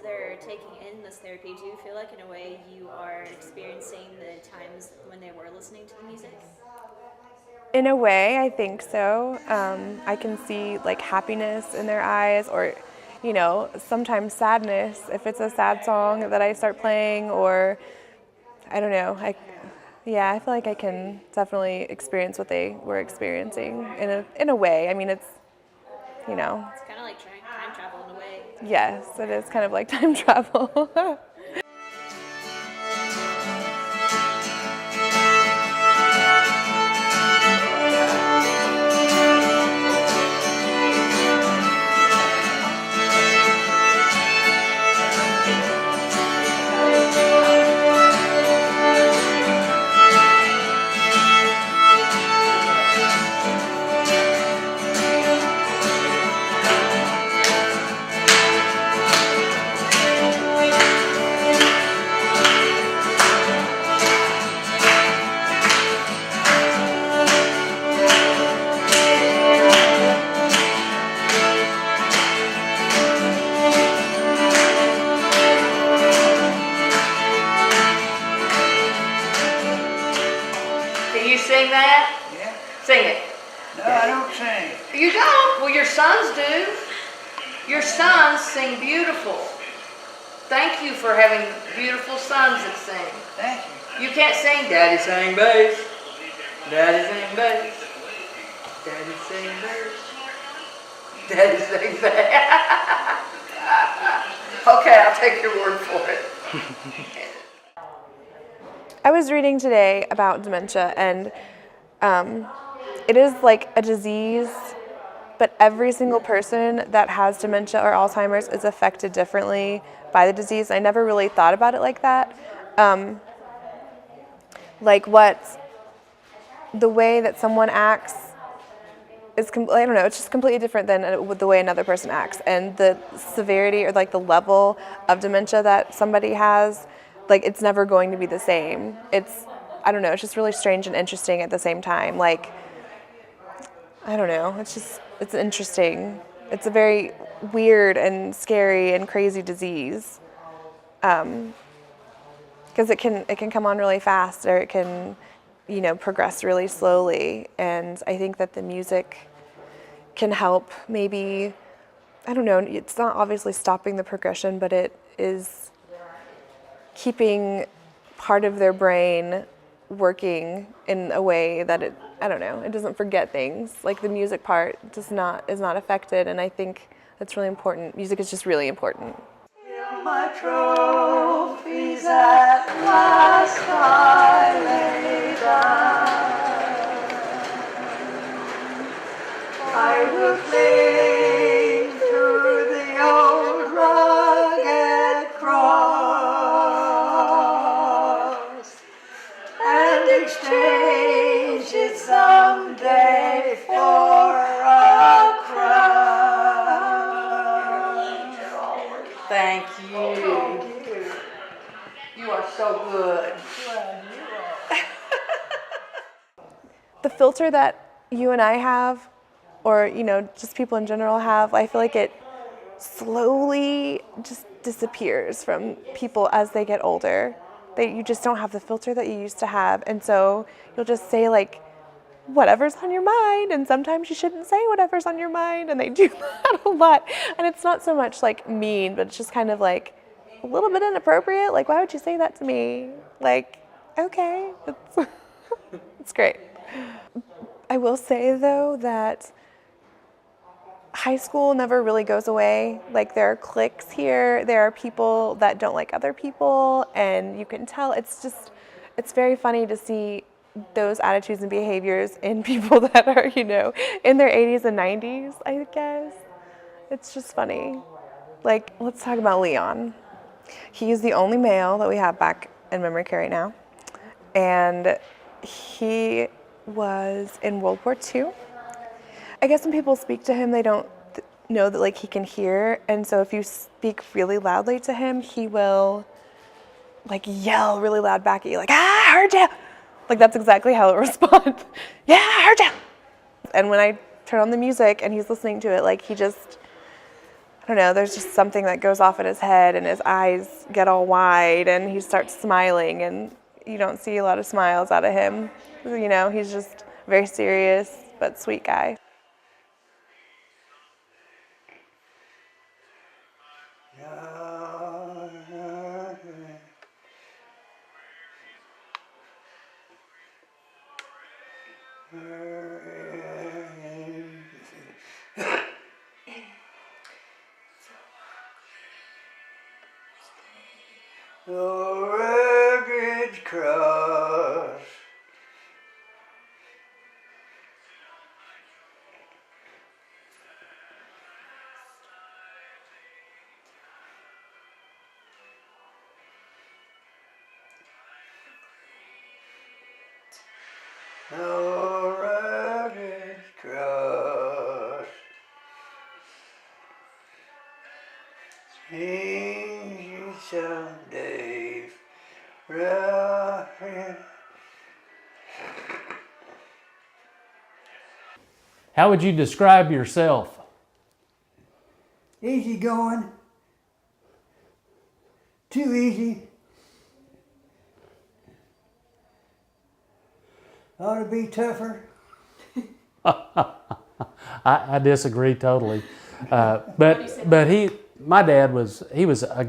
they're taking in this therapy, do you feel like in a way you are experiencing the times when they were listening to the music? In a way, I think so. I can see like happiness in their eyes, or, sometimes sadness if it's a sad song that I start playing, or I don't know. I feel like I can definitely experience what they were experiencing in a way. I mean, it's. It's kind of like time travel in a way. Yes, it is kind of like time travel. Do you sing that? Yeah. Sing it. No, I don't sing. You don't? Well, your sons do. Your sons sing beautiful. Thank you for having beautiful sons that sing. Thank you. You can't sing, Daddy sang bass. Daddy sang bass. Daddy sang bass. Daddy sang bass. Okay, I'll take your word for it. I was reading today about dementia, and it is like a disease, but every single person that has dementia or Alzheimer's is affected differently by the disease. I never really thought about it like that. The way that someone acts is, I don't know, it's just completely different than the way another person acts. And the severity or like the level of dementia that somebody has, like it's never going to be the same. I don't know, it's just really strange and interesting at the same time. Like, I don't know, it's interesting. It's a very weird and scary and crazy disease. Because it can come on really fast, or it can, progress really slowly. And I think that the music can help maybe, I don't know, it's not obviously stopping the progression, but it is keeping part of their brain working in a way that it doesn't forget things. Like the music part is not affected, and I think that's really important. Music is just really important. My trophies at last I lay down. I will cling to the old rugged cross and exchange it someday for a crown. Thank you. You are so good. The filter that you and I have, or just people in general have, I feel like it slowly just disappears from people as they get older. You just don't have the filter that you used to have, and so you'll just say like whatever's on your mind, and sometimes you shouldn't say whatever's on your mind, and they do that a lot. And it's not so much like mean, but it's just kind of like a little bit inappropriate. Like, why would you say that to me? Like, okay, it's great. I will say though that high school never really goes away. Like, there are cliques here, there are people that don't like other people, and you can tell it's very funny to see those attitudes and behaviors in people that are, in their 80s and 90s, I guess. It's just funny. Like, let's talk about Leon. He is the only male that we have back in memory care right now. And he was in World War II. I guess when people speak to him, they don't know that like he can hear. And so if you speak really loudly to him, he will like yell really loud back at you, like, I heard you. Like, that's exactly how it responds. Yeah, I heard you. And when I turn on the music and he's listening to it, like, he just, I don't know, there's just something that goes off in his head and his eyes get all wide and he starts smiling, and you don't see a lot of smiles out of him. You know, he's just a very serious but sweet guy. The rugged cross. The rugged cross. Change someday. How would you describe yourself? Easy going. Too easy. Ought to be tougher. I disagree totally. But my dad was a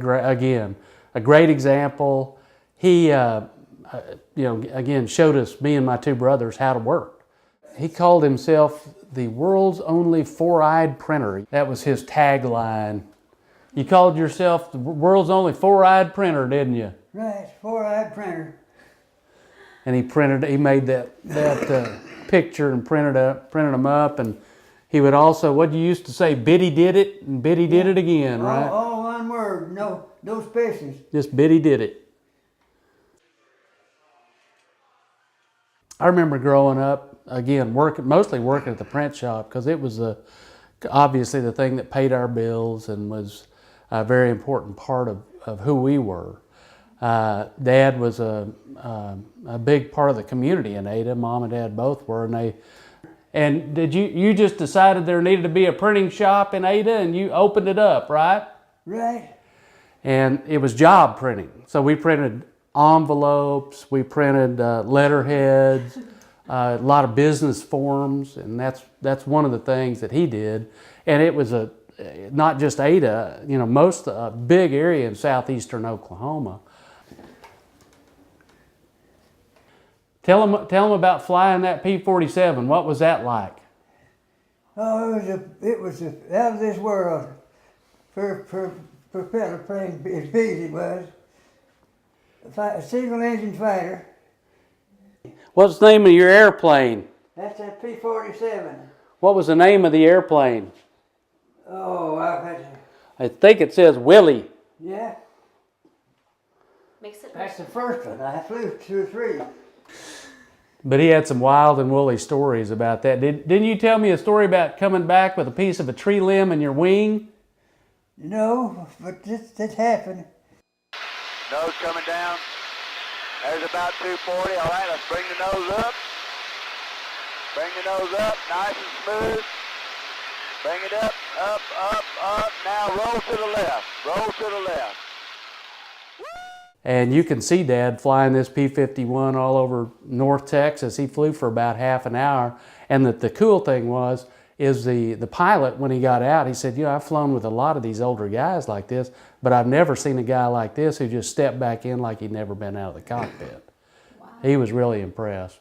great example. He again showed us, me and my two brothers, how to work. He called himself the world's only four-eyed printer. That was his tagline. You called yourself the world's only four-eyed printer, didn't you? Right, four-eyed printer. And he made that picture and printed them up, and he would also, what you used to say, Biddy did it, and Biddy did it again, right? All one word, no spaces. Just Biddy did it. I remember growing up, again, mostly working at the print shop, because it was obviously the thing that paid our bills and was a very important part of who we were. Dad was a big part of the community in Ada. Mom and Dad both were, and did you just decided there needed to be a printing shop in Ada, and you opened it up, right? Right. And it was job printing. So we printed envelopes, we printed letterheads, a lot of business forms, and that's one of the things that he did. And it was not just Ada, most big area in southeastern Oklahoma. Tell them about flying that P-47. What was that like? Oh, it was out of this world. Propeller plane, as big as it was. A single engine fighter. What's the name of your airplane? That's a P-47. What was the name of the airplane? Oh, I think it says Willie. yeah. Makes it That's the first one. I flew 2 or 3. But he had some wild and woolly stories about that. Didn't you tell me a story about coming back with a piece of a tree limb in your wing? No, but this happened. Nose coming down. There's about 240. All right, let's bring the nose up. Bring the nose up, nice and smooth. Bring it up, up, up, up. Now roll to the left. Roll to the left. And you can see Dad flying this P-51 all over North Texas. He flew for about half an hour. And the cool thing is the pilot, when he got out, he said, I've flown with a lot of these older guys like this, but I've never seen a guy like this who just stepped back in like he'd never been out of the cockpit. Wow. He was really impressed.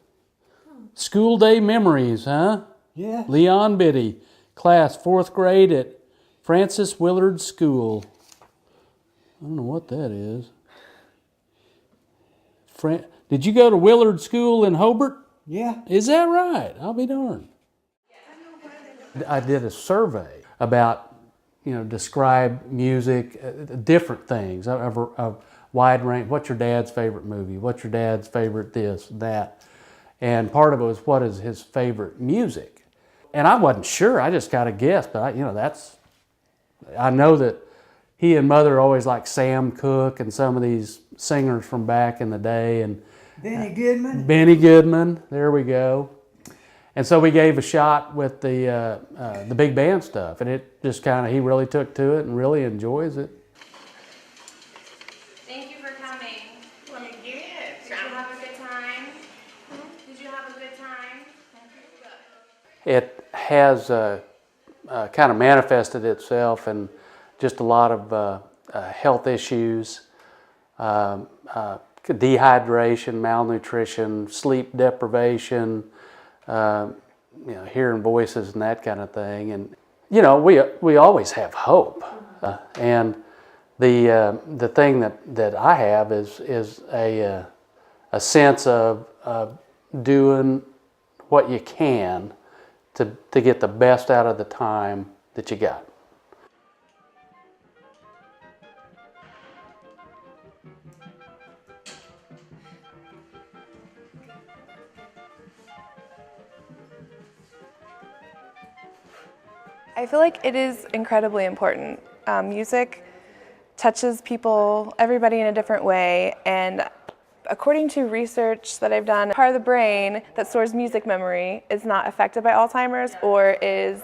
School day memories, huh? Yeah. Leon Biddy, class 4th grade at Francis Willard School. I don't know what that is. Did you go to Willard School in Hobart? Yeah. Is that right? I'll be darned. I did a survey about, describe music, different things, a wide range. What's your dad's favorite movie? What's your dad's favorite this, that? And part of it was, what is his favorite music? And I wasn't sure. I just got to guess. But I know that he and Mother always liked Sam Cooke and some of these singers from back in the day. And Benny Goodman. Benny Goodman, there we go. And so we gave a shot with the big band stuff, and it just kind of, he really took to it and really enjoys it. Thank you for coming. Well, yes. Did you have a good time? Did you have a good time? It has kind of manifested itself in just a lot of health issues, dehydration, malnutrition, sleep deprivation, hearing voices and that kind of thing. And we always have hope, and the thing that I have is a sense of doing what you can to get the best out of the time that you got. I feel like it is incredibly important. Music touches people, everybody in a different way, and according to research that I've done, part of the brain that stores music memory is not affected by Alzheimer's, or is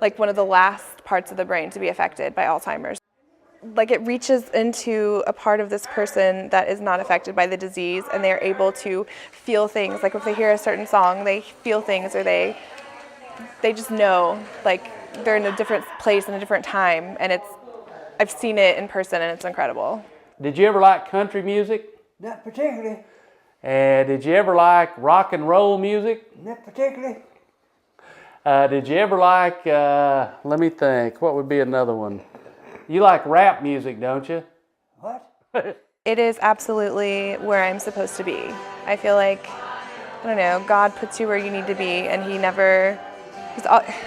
like one of the last parts of the brain to be affected by Alzheimer's. Like, it reaches into a part of this person that is not affected by the disease, and they're able to feel things. Like, if they hear a certain song, they feel things, or they just know, like, they're in a different place in a different time, and I've seen it in person, and it's incredible. Did you ever like country music? Not particularly. And did you ever like rock and roll music? Not particularly. Did you ever like, let me think, what would be another one? You like rap music, don't you? What? It is absolutely where I'm supposed to be. I feel like, I don't know, God puts you where you need to be, and I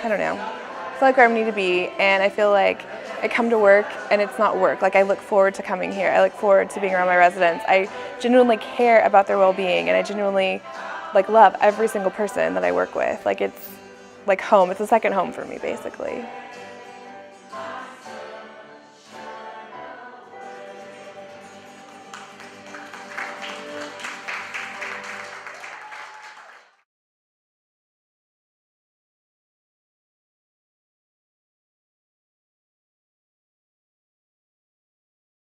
don't know. I feel like where I need to be, and I feel like I come to work and it's not work. Like, I look forward to coming here. I look forward to being around my residents. I genuinely care about their well-being, and I genuinely love every single person that I work with. Like, it's like home. It's a second home for me, basically.